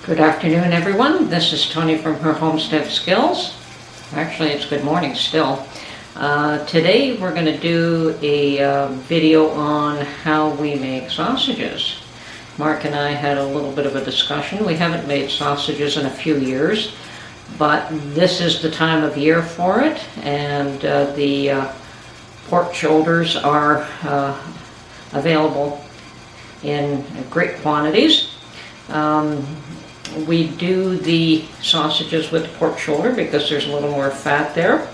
Good afternoon, everyone. This is Tony from her Homestead Skills. Actually, it's good morning still. Today we're going to do a video on how we make sausages. Mark and I had a little bit of a discussion. We haven't made sausages in a few years, but this is the time of year for it, and the pork shoulders are available in great quantities. We do the sausages with the pork shoulder because there's a little more fat there,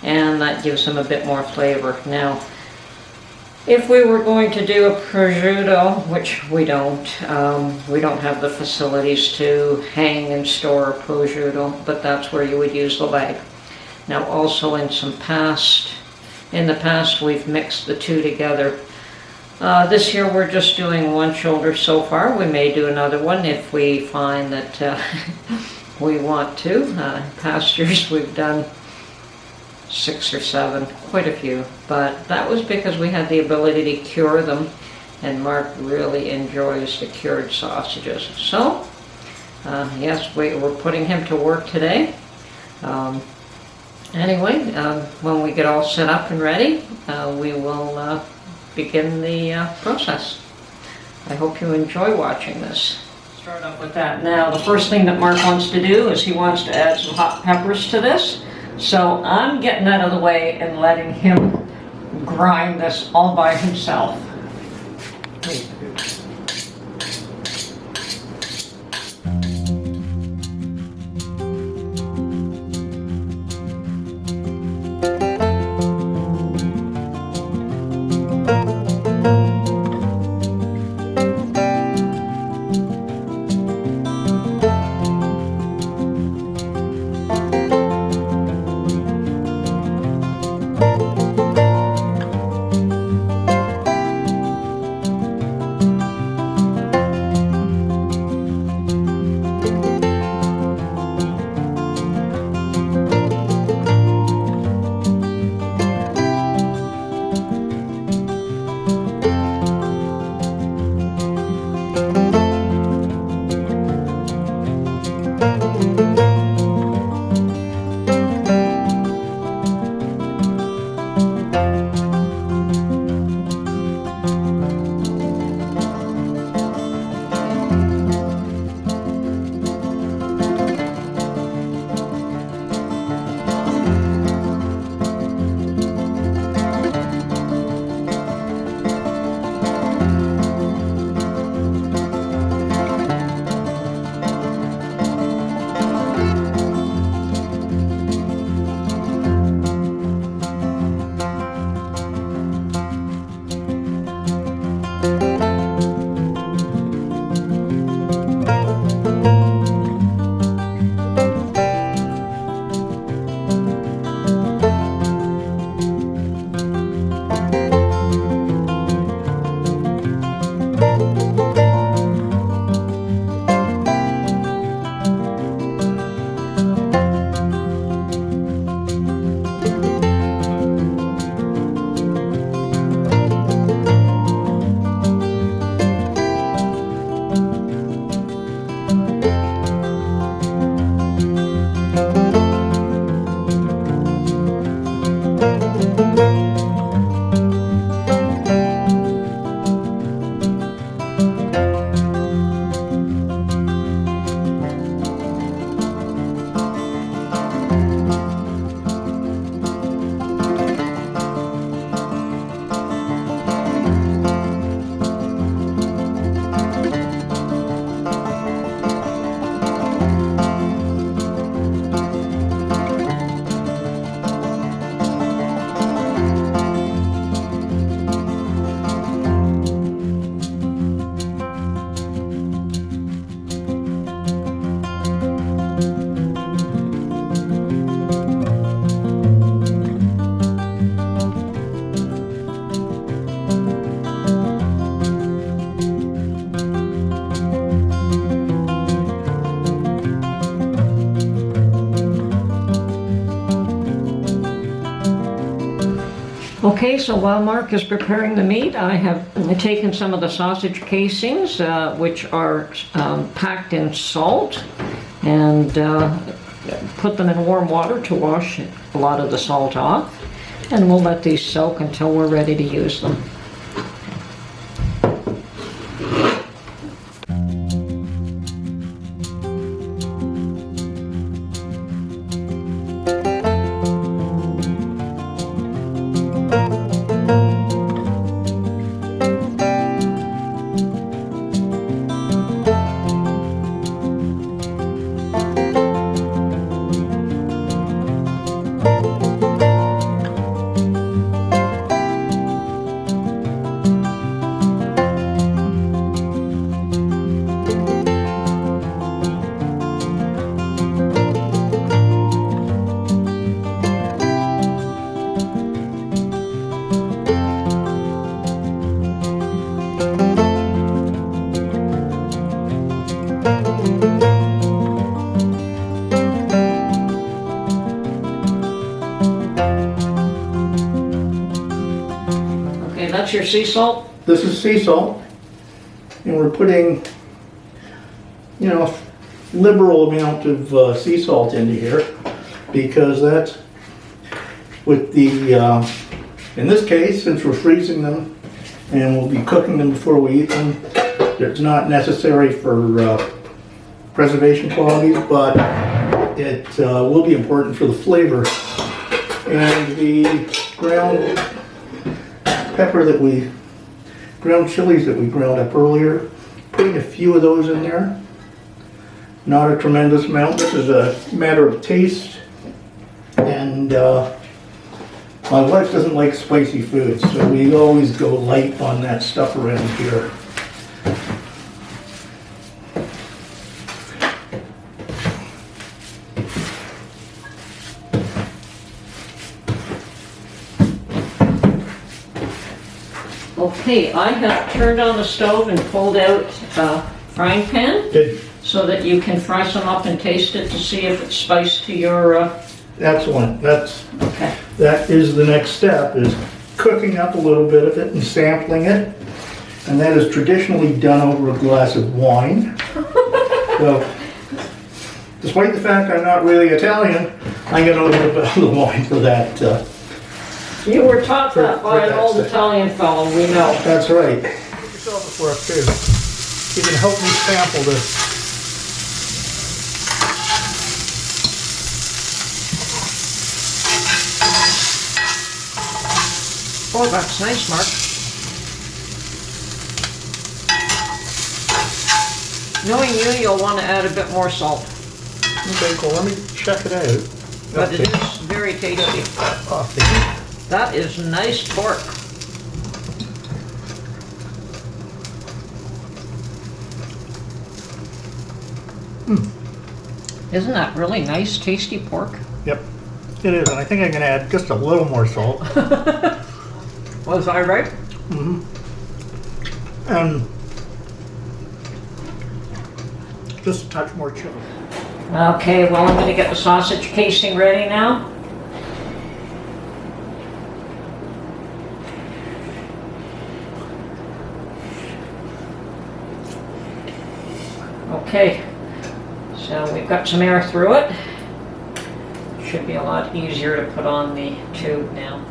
and that gives them a bit more flavor. Now, if we were going to do a prosciutto, which we don't have the facilities to hang and store a prosciutto, but that's where you would use the leg. Now, also in the past, we've mixed the two together. This year we're just doing one shoulder so far. We may do another one if we find that we want to. Past years we've done 6 or 7, quite a few, but that was because we had the ability to cure them, and Mark really enjoys the cured sausages. So, yes, we're putting him to work today. Anyway, when we get all set up and ready, we will begin the process. I hope you enjoy watching this. Start up with that. Now, the first thing that Mark wants to do is he wants to add some hot peppers to this. So I'm getting out of the way and letting him grind this all by himself. Okay, so while Mark is preparing the meat, I have taken some of the sausage casings, which are packed in salt, and put them in warm water to wash a lot of the salt off. And we'll let these soak until we're ready to use them. That's your sea salt? This is sea salt, and we're putting, a liberal amount of sea salt into here, because that's with the, in this case, since we're freezing them and we'll be cooking them before we eat them, it's not necessary for preservation qualities, but it will be important for the flavor. And the ground ground chilies that we ground up earlier, putting a few of those in there. Not a tremendous amount. This is a matter of taste. And my wife doesn't like spicy food, so we always go light on that stuff around here. Okay, I have turned on the stove and pulled out a frying pan. Good. So that you can fry some up and taste it to see if it's spiced to your... Excellent. Okay. That is the next step, is cooking up a little bit of it and sampling it. And that is traditionally done over a glass of wine. So, despite the fact I'm not really Italian, I get a little bit of the wine for that. You were taught that by an old Italian fellow, we know. That's right. Put yourself before it too. You can help me sample this. Oh, that's nice, Mark. Knowing you, you'll want to add a bit more salt. Okay, well, let me check it out. But it is very tasty. That is nice pork. Isn't that really nice, tasty pork? Yep, it is, and I think I can add just a little more salt. Was I right? Mm-hmm. And just a touch more chili. Okay, well, I'm going to get the sausage casing ready now. Okay, so we've got some air through it. Should be a lot easier to put on the tube now.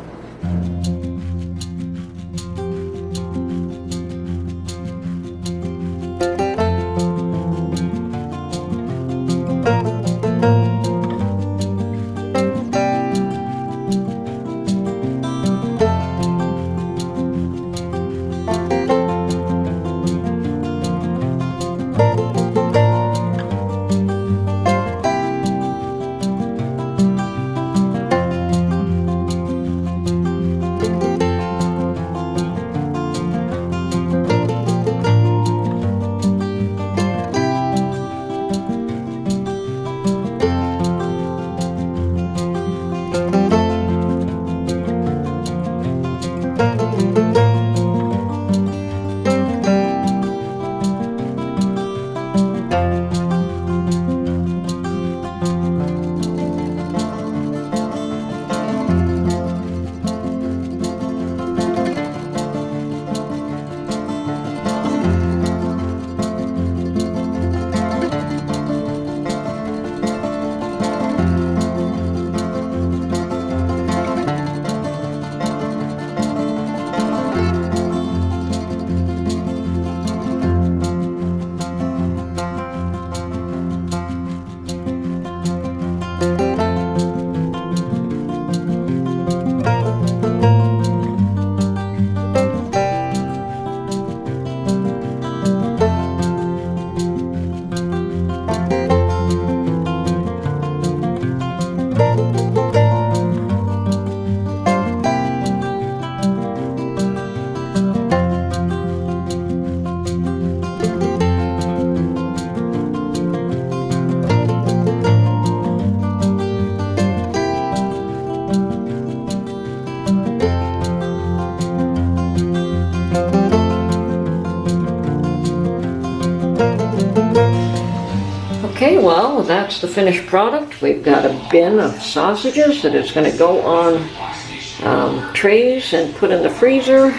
well, that's the finished product. We've got a bin of sausages that is going to go on trays and put in the freezer.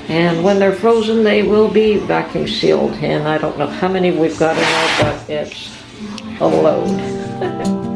And when they're frozen, they will be vacuum sealed. And I don't know how many we've got in there, but it's a load.